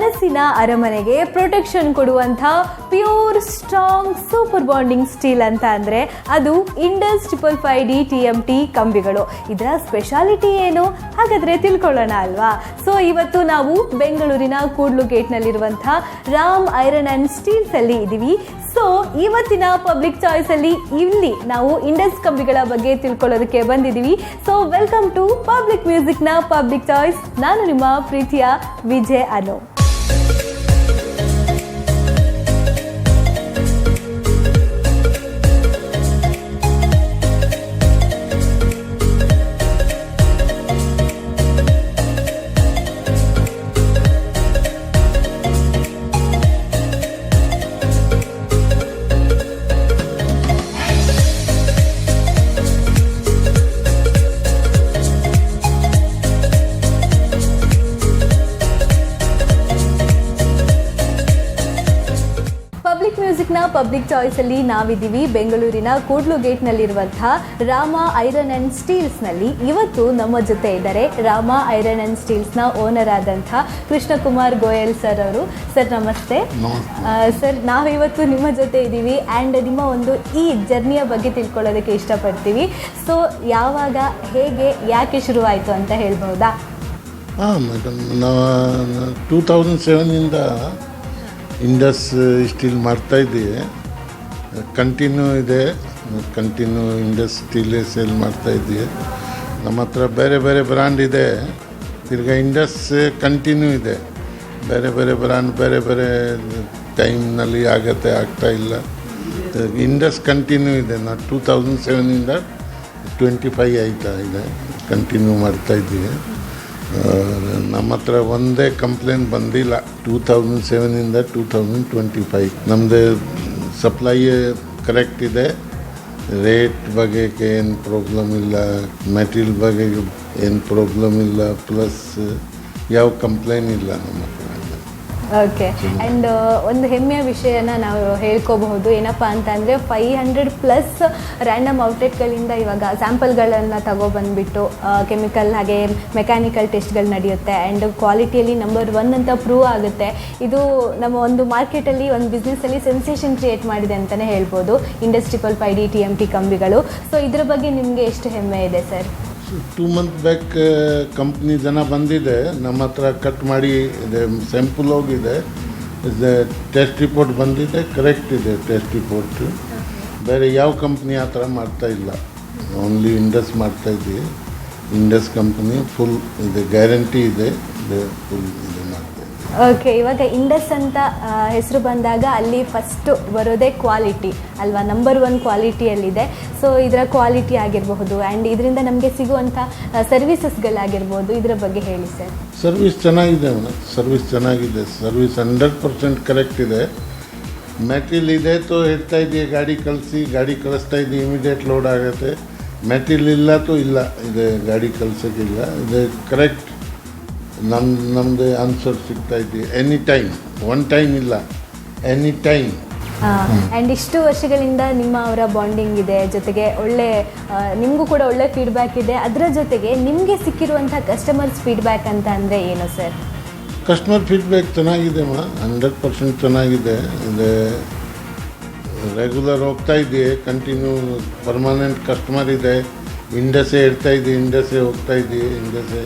ಕನಸಿನ ಅರಮನೆಗೆ ಪ್ರೊಟೆಕ್ಷನ್ ಕೊಡುವಂಥ pure strong super bonding steel ಅಂತ ಅಂದರೆ ಅದು ಇಂಡಸ್ 555D TMT ಕಂಬಿಗಳು. ಇದರ ಸ್ಪೆಷಾಲಿಟಿ ಏನು ಹಾಗಾದರೆ ತಿಳ್ಕೊಳ್ಳೋಣ ಅಲ್ವಾ. ಸೊ ಇವತ್ತು ನಾವು ಬೆಂಗಳೂರಿನ ಕೂಡ್ಲು ಗೇಟ್ನಲ್ಲಿರುವಂಥ ರಾಮ್ ಐರನ್ ಆ್ಯಂಡ್ ಸ್ಟೀಲ್ಸಲ್ಲಿ ಇದ್ದೀವಿ. ಸೊ ಇವತ್ತಿನ ಪಬ್ಲಿಕ್ ಚಾಯ್ಸಲ್ಲಿ ಇಲ್ಲಿ ನಾವು ಇಂಡಸ್ ಕಂಬಿಗಳ ಬಗ್ಗೆ ತಿಳ್ಕೊಳ್ಳೋದಕ್ಕೆ ಬಂದಿದ್ದೀವಿ. ಸೊ ವೆಲ್ಕಮ್ ಟು ಪಬ್ಲಿಕ್ ಮ್ಯೂಸಿಕ್ನ ಪಬ್ಲಿಕ್ ಚಾಯ್ಸ್. ನಾನು ನಿಮ್ಮ ಪ್ರೀತಿಯ ವಿಜಯ್ ಅನು. ಮ್ಯೂಸಿಕ್ನ ಪಬ್ಲಿಕ್ ಚಾಯ್ಸಲ್ಲಿ ನಾವಿದ್ದೀವಿ ಬೆಂಗಳೂರಿನ ಕೂಡ್ಲು ಗೇಟ್ನಲ್ಲಿರುವಂಥ ರಾಮ ಐರನ್ ಆ್ಯಂಡ್ ಸ್ಟೀಲ್ಸ್ನಲ್ಲಿ. ಇವತ್ತು ನಮ್ಮ ಜೊತೆ ಇದ್ದಾರೆ ರಾಮ ಐರನ್ ಆ್ಯಂಡ್ ಸ್ಟೀಲ್ಸ್ನ ಓನರ್ ಆದಂಥ ಕೃಷ್ಣಕುಮಾರ್ ಗೋಯಲ್ ಸರ್ ಅವರು. ಸರ್ ನಮಸ್ತೆ. ಸರ್ ನಾವಿವತ್ತು ನಿಮ್ಮ ಜೊತೆ ಇದ್ದೀವಿ ಆ್ಯಂಡ್ ನಿಮ್ಮ ಒಂದು ಈ ಜರ್ನಿಯ ಬಗ್ಗೆ ತಿಳ್ಕೊಳ್ಳೋದಕ್ಕೆ ಇಷ್ಟಪಡ್ತೀವಿ. ಸೊ ಯಾವಾಗ, ಹೇಗೆ, ಯಾಕೆ ಶುರುವಾಯಿತು ಅಂತ ಹೇಳ್ಬೋದಾ? ಮೇಡಮ್, ನಾವು 2007ಇಂದ ಇಂಡಸ್ ಸ್ಟೀಲ್ ಮಾಡ್ತಾಯಿದ್ದೀವಿ. ಕಂಟಿನ್ಯೂ ಇದೆ, ಕಂಟಿನ್ಯೂ ಇಂಡಸ್ ಸ್ಟೀಲೇ ಸೇಲ್ ಮಾಡ್ತಾಯಿದ್ದೀವಿ. ನಮ್ಮ ಹತ್ರ ಬೇರೆ ಬೇರೆ ಬ್ರ್ಯಾಂಡ್ ಇದೆ. ತಿರ್ಗಾ ಇಂಡಸ್ ಕಂಟಿನ್ಯೂ ಇದೆ. ಬೇರೆ ಬೇರೆ ಬ್ರ್ಯಾಂಡ್ ಬೇರೆ ಬೇರೆ ಟೈಮ್ನಲ್ಲಿ ಆಗ್ತಾಯಿಲ್ಲ. ಇಂಡಸ್ ಕಂಟಿನ್ಯೂ ಇದೆ. ನಾವು 2007ಇಂದ 25 ಆಯ್ತಾ ಇದೆ, ಕಂಟಿನ್ಯೂ ಮಾಡ್ತಾಯಿದ್ದೀವಿ. ನಮ್ಮ ಹತ್ರ ಒಂದೇ ಕಂಪ್ಲೇಂಟ್ ಬಂದಿಲ್ಲ 2007ಇಂದ 2025. ನಮ್ಮದು ಸಪ್ಲೈ ಕರೆಕ್ಟ್ ಇದೆ. ರೇಟ್ ಬಗ್ಗೆ ಏನು ಪ್ರಾಬ್ಲಮ್ ಇಲ್ಲ, ಮೆಟೀರಿಯಲ್ ಬಗ್ಗೆ ಏನು ಪ್ರಾಬ್ಲಮ್ ಇಲ್ಲ, ಪ್ಲಸ್ ಯಾವ ಕಂಪ್ಲೇಂಟ್ ಇಲ್ಲ ನಮ್ಮ ಹತ್ರ. ಓಕೆ. ಆ್ಯಂಡ್ ಒಂದು ಹೆಮ್ಮೆಯ ವಿಷಯನ ನಾವು ಹೇಳ್ಕೋಬಹುದು. ಏನಪ್ಪ ಅಂತ ಅಂದರೆ 500+ ರ್ಯಾಂಡಮ್ ಔಟ್ಲೆಟ್ಗಳಿಂದ ಇವಾಗ ಸ್ಯಾಂಪಲ್ಗಳನ್ನು ತಗೊಬಂದುಬಿಟ್ಟು ಕೆಮಿಕಲ್ ಹಾಗೆ ಮೆಕ್ಯಾನಿಕಲ್ ಟೆಸ್ಟ್ಗಳು ನಡೆಯುತ್ತೆ ಆ್ಯಂಡ್ ಕ್ವಾಲಿಟಿಯಲ್ಲಿ ನಂಬರ್ 1 ಅಂತ ಪ್ರೂವ್ ಆಗುತ್ತೆ. ಇದು ನಮ್ಮ ಒಂದು ಮಾರ್ಕೆಟಲ್ಲಿ ಒಂದು ಬಿಸ್ನೆಸ್ಸಲ್ಲಿ ಸೆನ್ಸೇಷನ್ ಕ್ರಿಯೇಟ್ ಮಾಡಿದೆ ಅಂತಲೇ ಹೇಳ್ಬೋದು ಇಂಡಸ್ 555D TMT ಕಂಬಿಗಳು. ಸೊ ಇದರ ಬಗ್ಗೆ ನಿಮಗೆ ಎಷ್ಟು ಹೆಮ್ಮೆ ಇದೆ ಸರ್? 2 ಮಂತ್ ಬ್ಯಾಕ್ ಕಂಪ್ನಿ ಜನ ಬಂದಿದೆ ನಮ್ಮ ಹತ್ರ, ಕಟ್ ಮಾಡಿ ಇದೆ, ಸ್ಯಾಂಪಲ್ ಹೋಗಿದೆ, ಟೆಸ್ಟ್ ರಿಪೋರ್ಟ್ ಬಂದಿದೆ, ಕರೆಕ್ಟ್ ಇದೆ ಟೆಸ್ಟ್ ರಿಪೋರ್ಟ್. ಬೇರೆ ಯಾವ ಕಂಪ್ನಿ ಆ ಥರ ಮಾಡ್ತಾಯಿಲ್ಲ, ಓನ್ಲಿ ಇಂಡಸ್ ಮಾಡ್ತಾಯಿದ್ದೀವಿ. ಇಂಡಸ್ ಕಂಪ್ನಿ ಫುಲ್ ಇದೆ, ಗ್ಯಾರಂಟಿ ಇದೆ, ಫುಲ್ ಇದೆ ಮಾಡ್ತಾಯಿದ್ದೀವಿ. ಓಕೆ. ಇವಾಗ ಇಂಡಸ್ ಅಂತ ಹೆಸರು ಬಂದಾಗ ಅಲ್ಲಿ ಫಸ್ಟು ಬರೋದೇ ಕ್ವಾಲಿಟಿ ಅಲ್ವಾ, ನಂಬರ್ 1 ಕ್ವಾಲಿಟಿಯಲ್ಲಿದೆ. ಸೊ ಇದರ ಕ್ವಾಲಿಟಿ ಆಗಿರಬಹುದು ಆ್ಯಂಡ್ ಇದರಿಂದ ನಮಗೆ ಸಿಗುವಂಥ ಸರ್ವಿಸಸ್ಗಳಾಗಿರ್ಬೋದು, ಇದರ ಬಗ್ಗೆ ಹೇಳಿ ಸರ್. ಸರ್ವಿಸ್ ಚೆನ್ನಾಗಿದೆ ಮೇಡಮ್, ಸರ್ವಿಸ್ ಚೆನ್ನಾಗಿದೆ, ಸರ್ವಿಸ್ 100% ಕರೆಕ್ಟ್ ಇದೆ. ಮೆಟೀರಿಯಲ್ ಇದೆ ತೋ ಹೇಳ್ತಾ ಇದ್ದೀವಿ, ಗಾಡಿ ಕಳಿಸ್ತಾ ಇದ್ದೀವಿ, ಇಮಿಡಿಯೇಟ್ ಲೋಡ್ ಆಗುತ್ತೆ. ಮೆಟೀರಿಯಲ್ ಇಲ್ಲ ತೋ ಇಲ್ಲ, ಇದೆ ಗಾಡಿ ಕಳ್ಸೋಕ್ಕಿಲ್ಲ, ಇದೆ ಕರೆಕ್ಟ್ ನಮ್ಮದೇ ಆನ್ಸರ್ ಸಿಗ್ತಾ ಇದ್ದೀವಿ. ಎನಿ ಟೈಮ್, ಒನ್ ಟೈಮ್ ಇಲ್ಲ, ಎನಿ ಟೈಮ್. ಆ್ಯಂಡ್ ಇಷ್ಟು ವರ್ಷಗಳಿಂದ ನಿಮ್ಮ ಅವರ ಬಾಂಡಿಂಗ್ ಇದೆ, ಜೊತೆಗೆ ಒಳ್ಳೆ ನಿಮಗೂ ಕೂಡ ಒಳ್ಳೆ ಫೀಡ್ಬ್ಯಾಕ್ ಇದೆ. ಅದರ ಜೊತೆಗೆ ನಿಮಗೆ ಸಿಕ್ಕಿರುವಂಥ ಕಸ್ಟಮರ್ಸ್ ಫೀಡ್ಬ್ಯಾಕ್ ಅಂತ ಅಂದರೆ ಏನು ಸರ್? ಕಸ್ಟಮರ್ ಫೀಡ್ಬ್ಯಾಕ್ ಚೆನ್ನಾಗಿದೆ 100% ಚೆನ್ನಾಗಿದೆ. ಇದೆ, ರೆಗ್ಯುಲರ್ ಹೋಗ್ತಾ ಇದ್ದೀವಿ, ಕಂಟಿನ್ಯೂ ಪರ್ಮನೆಂಟ್ ಕಸ್ಟಮರ್ ಇದೆ. ಇಂಡಸ್ಸೇ ಇಡ್ತಾ ಇದ್ದೀವಿ, ಇಂಡಸ್ಸೇ ಹೋಗ್ತಾ ಇದ್ದೀವಿ, ಇಂಡಸ್ಸೇ.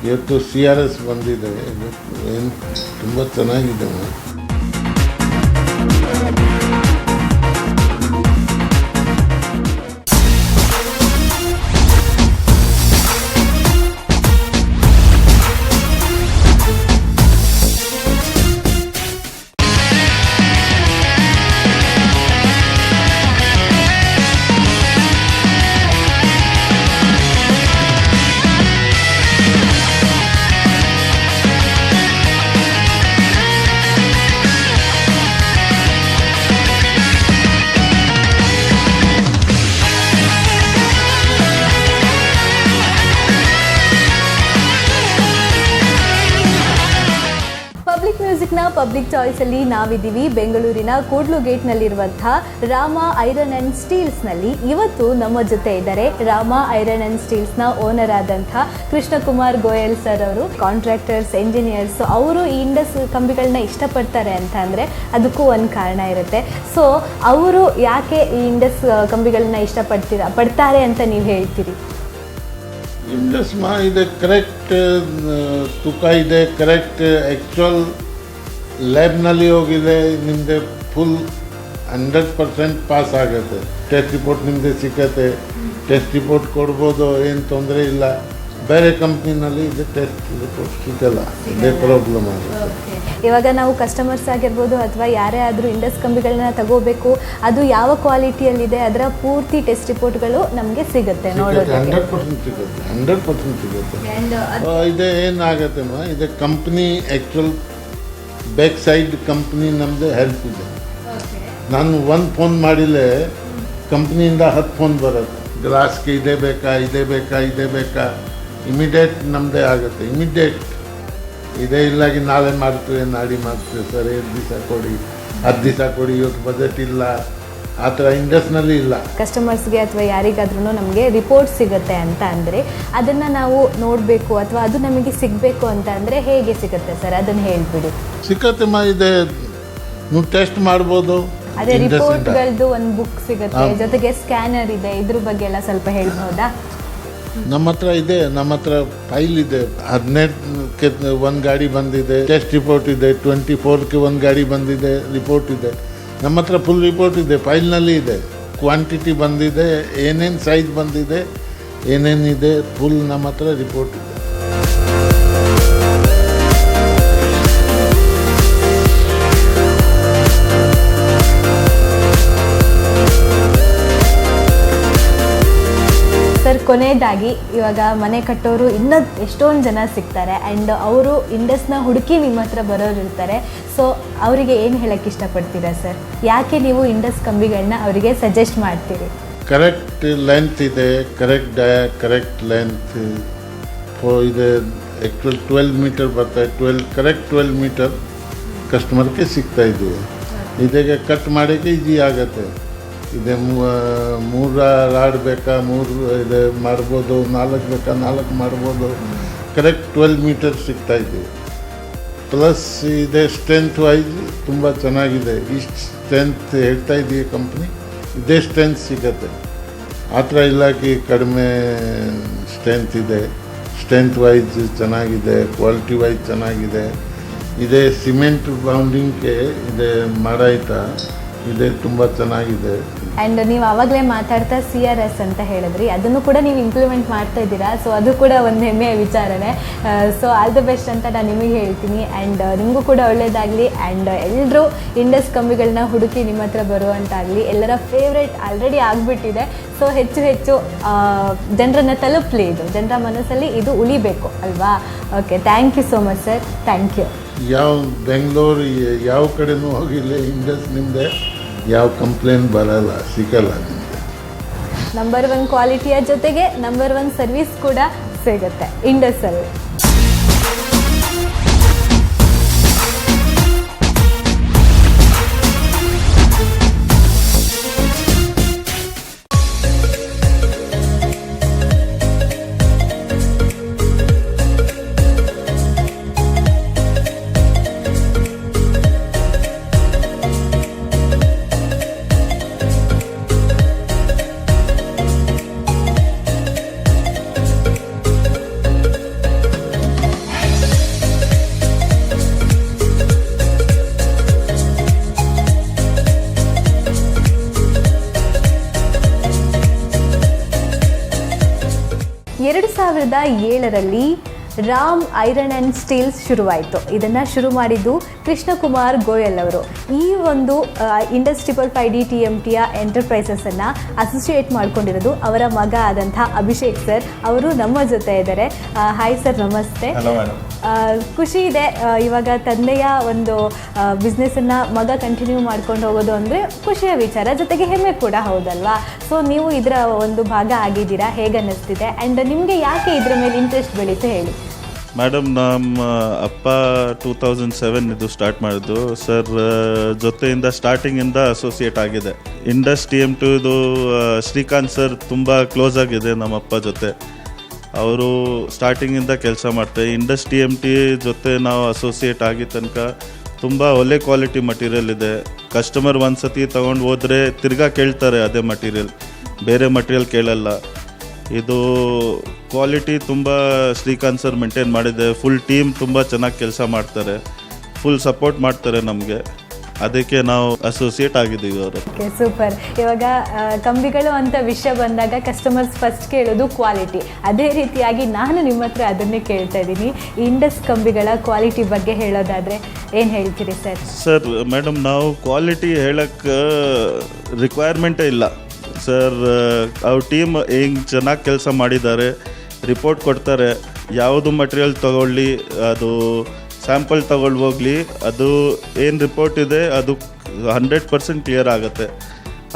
ಇವತ್ತು CRS ಬಂದಿದೆ, ಏನು ತುಂಬ ಚೆನ್ನಾಗಿದೆ. ಪಬ್ಲಿಕ್ ಮ್ಯೂಸಿಕ್ನ ಪಬ್ಲಿಕ್ ಚಾಯ್ಸಲ್ಲಿ ನಾವಿದ್ದೀವಿ ಬೆಂಗಳೂರಿನ ಕೂಡ್ಲು ಗೇಟ್ನಲ್ಲಿರುವಂತಹ ರಾಮ ಐರನ್ ಆ್ಯಂಡ್ ಸ್ಟೀಲ್ಸ್ನಲ್ಲಿ. ಇವತ್ತು ನಮ್ಮ ಜೊತೆ ಇದ್ದಾರೆ ರಾಮ ಐರನ್ ಆ್ಯಂಡ್ ಸ್ಟೀಲ್ಸ್ನ ಓನರ್ ಆದಂಥ ಕೃಷ್ಣಕುಮಾರ್ ಗೋಯಲ್ ಸರ್ ಅವರು. ಕಾಂಟ್ರಾಕ್ಟರ್ಸ್, ಎಂಜಿನಿಯರ್ಸ್ ಅವರು ಈ ಇಂಡಸ್ ಕಂಬಿಗಳನ್ನ ಇಷ್ಟಪಡ್ತಾರೆ ಅಂತ ಅಂದರೆ ಅದಕ್ಕೂ ಒಂದು ಕಾರಣ ಇರುತ್ತೆ. ಸೊ ಅವರು ಯಾಕೆ ಈ ಇಂಡಸ್ ಕಂಬಿಗಳನ್ನ ಪಡ್ತಾರೆ ಅಂತ ನೀವು ಹೇಳ್ತೀರಿ? ಇಂಡಸ್ ಇದೆ, ಕರೆಕ್ಟ್ ತೂಕ ಇದೆ, ಕರೆಕ್ಟ್ ಆ್ಯಕ್ಚುಯಲ್ ಲ್ಯಾಬ್ನಲ್ಲಿ ಹೋಗಿದೆ, ನಿಮ್ಮದೇ ಫುಲ್ 100% ಪಾಸ್ ಆಗುತ್ತೆ. ಟೆಸ್ಟ್ ರಿಪೋರ್ಟ್ ನಿಮ್ಮದೇ ಸಿಕ್ಕತ್ತೆ, ಟೆಸ್ಟ್ ರಿಪೋರ್ಟ್ ಕೊಡ್ಬೋದು, ಏನು ತೊಂದರೆ ಇಲ್ಲ. ಬೇರೆ ಕಂಪ್ನಿನಲ್ಲಿ ಇದು ಟೆಸ್ಟ್ ರಿಪೋರ್ಟ್ ಸಿಕ್ಕಲ್ಲ, ಇದೇ ಪ್ರಾಬ್ಲಮ್ ಆಗುತ್ತೆ. ಇವಾಗ ನಾವು ಕಸ್ಟಮರ್ಸ್ ಆಗಿರ್ಬೋದು ಅಥವಾ ಯಾರೇ ಆದರೂ ಇಂಡಸ್ ಕಂಬಿಗಳನ್ನ ತಗೋಬೇಕು, ಅದು ಯಾವ ಕ್ವಾಲಿಟಿಯಲ್ಲಿದೆ ಅದರ ಪೂರ್ತಿ ಟೆಸ್ಟ್ ರಿಪೋರ್ಟ್ಗಳು ನಮಗೆ ಸಿಗುತ್ತೆ ನೋಡೋದಕ್ಕೆ. 100% ಸಿಗುತ್ತೆ, 100% ಸಿಗುತ್ತೆ. ಇದೆ ಏನಾಗತ್ತಮ್ಮ, ಇದೆ company actual back side company ನಮ್ಮದೇ ಹೆಲ್ಪ್ ಇದೆ. ನಾನು ಒಂದು ಫೋನ್ ಮಾಡಿದರೆ ಕಂಪ್ನಿಯಿಂದ 10 ಫೋನ್ ಬರುತ್ತೆ. ಗ್ಲಾಸ್ಗೆ ಇದೇ ಬೇಕಾ, ಇದೇ ಬೇಕಾ, ಇದೇ ಬೇಕಾ, ಇಮಿಡಿಯೇಟ್ ನಮ್ಮದೇ ಆಗುತ್ತೆ. ಇಮಿಡಿಯೇಟ್ ಇದೇ ಇಲ್ಲಾಗಿ ನಾಳೆ ಮಾಡ್ತೀವಿ, ನಾಳೆ ಮಾಡ್ತೀವಿ ಸರ್, 7 ದಿವಸ ಕೊಡಿ, 10 ದಿವಸ ಕೊಡಿ, ಇವತ್ತು ಬಜೆಟ್ ಇಲ್ಲ, ಆ ಥರ ಇಂಡಸ್ಟ್ರಿನಲ್ಲಿ ಇಲ್ಲ. ಕಸ್ಟಮರ್ಸ್ಗೆ ಅಥವಾ ಯಾರಿಗಾದ್ರೂ ನಮಗೆ ರಿಪೋರ್ಟ್ ಸಿಗುತ್ತೆ ಅಂತ ಅಂದರೆ ಅದನ್ನು ನಾವು ನೋಡಬೇಕು ಅಥವಾ ಅದು ನಮಗೆ ಸಿಗಬೇಕು ಅಂತ ಅಂದರೆ ಹೇಗೆ ಸಿಗುತ್ತೆ ಸರ್, ಅದನ್ನು ಹೇಳಿಬಿಡಿ. ಸಿಕ್ಕತ್ತಮ್ಮ, ಇದೆ ನೀವು ಟೆಸ್ಟ್ ಮಾಡ್ಬೋದು. ಅದೇ ರಿಪೋರ್ಟ್ಗಳದ್ದು ಒಂದು ಬುಕ್ ಸಿಗುತ್ತೆ, ಜೊತೆಗೆ ಸ್ಕ್ಯಾನರ್ ಇದೆ, ಇದ್ರ ಬಗ್ಗೆ ಎಲ್ಲ ಸ್ವಲ್ಪ ಹೇಳ್ಬೋದಾ? ನಮ್ಮ ಹತ್ರ ಇದೆ, ನಮ್ಮ ಹತ್ರ ಫೈಲ್ ಇದೆ. 18ಕ್ಕೆ ಒಂದು ಗಾಡಿ ಬಂದಿದೆ, ಟೆಸ್ಟ್ ರಿಪೋರ್ಟ್ ಇದೆ. 24ಕ್ಕೆ ಒಂದು ಗಾಡಿ ಬಂದಿದೆ, ರಿಪೋರ್ಟ್ ಇದೆ. ನಮ್ಮ ಹತ್ರ ಫುಲ್ ರಿಪೋರ್ಟ್ ಇದೆ, ಫೈಲ್ನಲ್ಲಿ ಇದೆ. ಕ್ವಾಂಟಿಟಿ ಬಂದಿದೆ, ಏನೇನು ಸೈಜ್ ಬಂದಿದೆ, ಏನೇನಿದೆ, ಫುಲ್ ನಮ್ಮ ಹತ್ರ ರಿಪೋರ್ಟ್ ಇದೆ. ಸರ್, ಕೊನೆಯದಾಗಿ ಇವಾಗ ಮನೆ ಕಟ್ಟೋರು ಇನ್ನೂ ಎಷ್ಟೊಂದು ಜನ ಸಿಗ್ತಾರೆ ಆ್ಯಂಡ್ ಅವರು ಇಂಡಸ್ನ ಹುಡುಕಿ ನಿಮ್ಮ ಹತ್ರ ಬರೋರು ಇರ್ತಾರೆ. ಸೊ ಅವರಿಗೆ ಏನು ಹೇಳೋಕ್ಕೆ ಇಷ್ಟಪಡ್ತೀರಾ ಸರ್? ಯಾಕೆ ನೀವು ಇಂಡಸ್ ಕಂಬಿಗಳನ್ನ ಅವರಿಗೆ ಸಜೆಸ್ಟ್ ಮಾಡ್ತೀರಿ? ಕರೆಕ್ಟ್ ಲೆಂತ್ ಇದೆ, ಕರೆಕ್ಟ್ ಕರೆಕ್ಟ್ ಲೆಂತ್ ಇದೆ. ಆ್ಯಕ್ಚುಲ್ 12 ಮೀಟರ್ ಬರ್ತಾಯಿದೆ, ಕರೆಕ್ಟ್ 12 ಮೀಟರ್ ಕಸ್ಟಮರ್ಗೆ ಸಿಗ್ತಾ ಇದ್ದೀವಿ. ಇದಕ್ಕೆ ಕಟ್ ಮಾಡೋಕ್ಕೆ ಈಸಿ ಆಗುತ್ತೆ. ಇದೆ 3 ರಾಡ್ ಬೇಕಾ, 3 ಇದೆ ಮಾಡ್ಬೋದು, 4 ಬೇಕಾ 4 ಮಾಡ್ಬೋದು. ಕರೆಕ್ಟ್ 12 ಮೀಟರ್ ಸಿಗ್ತಾ ಇದ್ದೀವಿ. ಪ್ಲಸ್ ಇದೆ ಸ್ಟ್ರೆಂತ್ ವೈಸ್ ತುಂಬ ಚೆನ್ನಾಗಿದೆ. ಇಷ್ಟು ಸ್ಟ್ರೆಂತ್ ಹೇಳ್ತಾ ಇದ್ದೀವಿ ಕಂಪ್ನಿ, ಇದೇ ಸ್ಟ್ರೆಂತ್ ಸಿಗುತ್ತೆ. ಆ ಥರ ಇಲ್ಲಾಕಿ ಕಡಿಮೆ ಸ್ಟ್ರೆಂತ್ ಇದೆ. ಸ್ಟ್ರೆಂತ್ ವೈಸ್ ಚೆನ್ನಾಗಿದೆ, ಕ್ವಾಲಿಟಿ ವೈಸ್ ಚೆನ್ನಾಗಿದೆ. ಇದೇ ಸಿಮೆಂಟ್ ಬೌಂಡಿಂಗ್ಗೆ ಇದೆ ಮಾಡಾಯ್ತಾ, ಇದೆ ತುಂಬ ಚೆನ್ನಾಗಿದೆ. ಆ್ಯಂಡ್ ನೀವು ಆವಾಗಲೇ ಮಾತಾಡ್ತಾ CRS ಅಂತ ಹೇಳಿದ್ರಿ, ಅದನ್ನು ಕೂಡ ನೀವು ಇಂಪ್ಲಿಮೆಂಟ್ ಮಾಡ್ತಾ ಇದ್ದೀರಾ. ಸೊ ಅದು ಕೂಡ ಒಂದು ಹೆಮ್ಮೆಯ ವಿಚಾರನೇ. ಸೊ ಆಲ್ ದ ಬೆಸ್ಟ್ ಅಂತ ನಾನು ನಿಮಗೆ ಹೇಳ್ತೀನಿ. ಆ್ಯಂಡ್ ನಿಮಗೂ ಕೂಡ ಒಳ್ಳೆಯದಾಗಲಿ. ಆ್ಯಂಡ್ ಎಲ್ಲರೂ ಇಂಡಸ್ ಕಂಬಿಗಳನ್ನ ಹುಡುಕಿ ನಿಮ್ಮ ಹತ್ರ ಬರುವಂತಾಗಲಿ. ಎಲ್ಲರ ಫೇವ್ರೇಟ್ ಆಲ್ರೆಡಿ ಆಗಿಬಿಟ್ಟಿದೆ. ಸೊ ಹೆಚ್ಚು ಹೆಚ್ಚು ಜನರನ್ನು ತಲುಪಲಿ, ಇದು ಜನರ ಮನಸ್ಸಲ್ಲಿ ಇದು ಉಳಿಬೇಕು ಅಲ್ವಾ? Okay, thank you so much sir, thank you. ಯಾವ ಬೆಂಗಳೂರು ಯಾವ ಕಡೆನೂ ಹೋಗಿಲ್ಲ, ಇಂಡಸ್ ನಿಮ್ಮದೆ ಯಾವ ಕಂಪ್ಲೇಂಟ್ ಬರಲ್ಲ, ಸಿಗಲ್ಲ ನಿಮಗೆ. ನಂಬರ್ 1 ಕ್ವಾಲಿಟಿಯ ಜೊತೆಗೆ ನಂಬರ್ 1 ಸರ್ವಿಸ್ ಕೂಡ ಸಿಗುತ್ತೆ ಇಂಡಸ್ಸಲ್ಲಿ. ಎರಡು 2007ರಲ್ಲಿ ರಾಮ್ ಐರನ್ ಆ್ಯಂಡ್ ಸ್ಟೀಲ್ಸ್ ಶುರುವಾಯಿತು. ಇದನ್ನು ಶುರು ಮಾಡಿದ್ದು ಕೃಷ್ಣಕುಮಾರ್ ಗೋಯಲ್ ಅವರು. ಈ ಒಂದು ಇಂಡಸ್ 555D TMTಯ ಎಂಟರ್ಪ್ರೈಸಸನ್ನು ಅಸೋಸಿಯೇಟ್ ಮಾಡ್ಕೊಂಡಿರೋದು ಅವರ ಮಗ ಆದಂಥ ಅಭಿಷೇಕ್ ಸರ್. ಅವರು ನಮ್ಮ ಜೊತೆ ಇದ್ದಾರೆ. ಹಾಯ್ ಸರ್, ನಮಸ್ತೆ. ಖುಷಿ ಇದೆ, ಇವಾಗ ತಂದೆಯ ಒಂದು ಬಿಸ್ನೆಸ್ಸನ್ನು ಮಗ ಕಂಟಿನ್ಯೂ ಮಾಡ್ಕೊಂಡು ಹೋಗೋದು ಅಂದರೆ ಖುಷಿಯ ವಿಚಾರ, ಜೊತೆಗೆ ಹೆಮ್ಮೆ ಕೂಡ ಹೌದಲ್ವಾ? ಸೊ ನೀವು ಇದರ ಒಂದು ಭಾಗ ಆಗಿದ್ದೀರಾ, ಹೇಗೆ ಅನ್ನಿಸ್ತಿದೆ? ಆ್ಯಂಡ್ ನಿಮಗೆ ಯಾಕೆ ಇದರ ಮೇಲೆ ಇಂಟ್ರೆಸ್ಟ್ ಬೆಳೀತು ಹೇಳಿ? ಮೇಡಮ್ ನಮ್ಮ ಅಪ್ಪ 2007 ಇದು ಸ್ಟಾರ್ಟ್ ಮಾಡಿದ್ದು ಸರ್. ಜೊತೆಯಿಂದ ಸ್ಟಾರ್ಟಿಂಗಿಂದ ಅಸೋಸಿಯೇಟ್ ಆಗಿದೆ. ಇಂಡಸ್ TM2 ಇದು ಶ್ರೀಕಾಂತ್ ಸರ್ ತುಂಬ ಕ್ಲೋಸ್ ಆಗಿದೆ ನಮ್ಮಪ್ಪ ಜೊತೆ. ಅವರು ಸ್ಟಾರ್ಟಿಂಗಿಂದ ಕೆಲಸ ಮಾಡ್ತಾರೆ. ಇಂಡಸ್ TMT ಜೊತೆ ನಾವು ಅಸೋಸಿಯೇಟ್ ಆಗಿದ ತನಕ ತುಂಬ ಒಳ್ಳೆ ಕ್ವಾಲಿಟಿ ಮಟೀರಿಯಲ್ ಇದೆ. ಕಸ್ಟಮರ್ ಒಂದು ಸತಿ ತೊಗೊಂಡು ಹೋದರೆ ತಿರ್ಗಾ ಕೇಳ್ತಾರೆ ಅದೇ ಮಟೀರಿಯಲ್, ಬೇರೆ ಮಟೀರಿಯಲ್ ಕೇಳಲ್ಲ. ಇದು ಕ್ವಾಲಿಟಿ ತುಂಬ ಶ್ರೀಕಾಂತ್ ಸರ್ ಮೇಂಟೈನ್ ಮಾಡಿದೆ. ಫುಲ್ ಟೀಮ್ ತುಂಬ ಚೆನ್ನಾಗಿ ಕೆಲಸ ಮಾಡ್ತಾರೆ, ಫುಲ್ ಸಪೋರ್ಟ್ ಮಾಡ್ತಾರೆ ನಮಗೆ. ಅದಕ್ಕೆ ನಾವು ಅಸೋಸಿಯೇಟ್ ಆಗಿದ್ದೀವಿ ಅವರು. Okay, super. ಇವಾಗ ಕಂಬಿಗಳು ಅಂತ ವಿಷಯ ಬಂದಾಗ ಕಸ್ಟಮರ್ಸ್ ಫಸ್ಟ್ ಕೇಳೋದು ಕ್ವಾಲಿಟಿ. ಅದೇ ರೀತಿಯಾಗಿ ನಾನು ನಿಮ್ಮ ಹತ್ರ ಅದನ್ನೇ ಕೇಳ್ತಾ ಇದ್ದೀನಿ. ಇಂಡಸ್ ಕಂಬಿಗಳ ಕ್ವಾಲಿಟಿ ಬಗ್ಗೆ ಹೇಳೋದಾದರೆ ಏನು ಹೇಳ್ತೀರಿ ಸರ್? ಸರ್ ಮೇಡಮ್, ನಾವು ಕ್ವಾಲಿಟಿ ಹೇಳಕ್ಕೆ ರಿಕ್ವೈರ್ಮೆಂಟೇ ಇಲ್ಲ ಸರ್. ಅವ್ರ ಟೀಮ್ ಹೆಂಗೆ ಚೆನ್ನಾಗಿ ಕೆಲಸ ಮಾಡಿದ್ದಾರೆ, ರಿಪೋರ್ಟ್ ಕೊಡ್ತಾರೆ. ಯಾವುದು ಮಟೀರಿಯಲ್ ತಗೊಳ್ಳಿ, ಅದು ಸ್ಯಾಂಪಲ್ ತಗೊಂಡು ಹೋಗಲಿ, ಅದು ಏನು ರಿಪೋರ್ಟ್ ಇದೆ ಅದು 100% ಕ್ಲಿಯರ್ ಆಗುತ್ತೆ.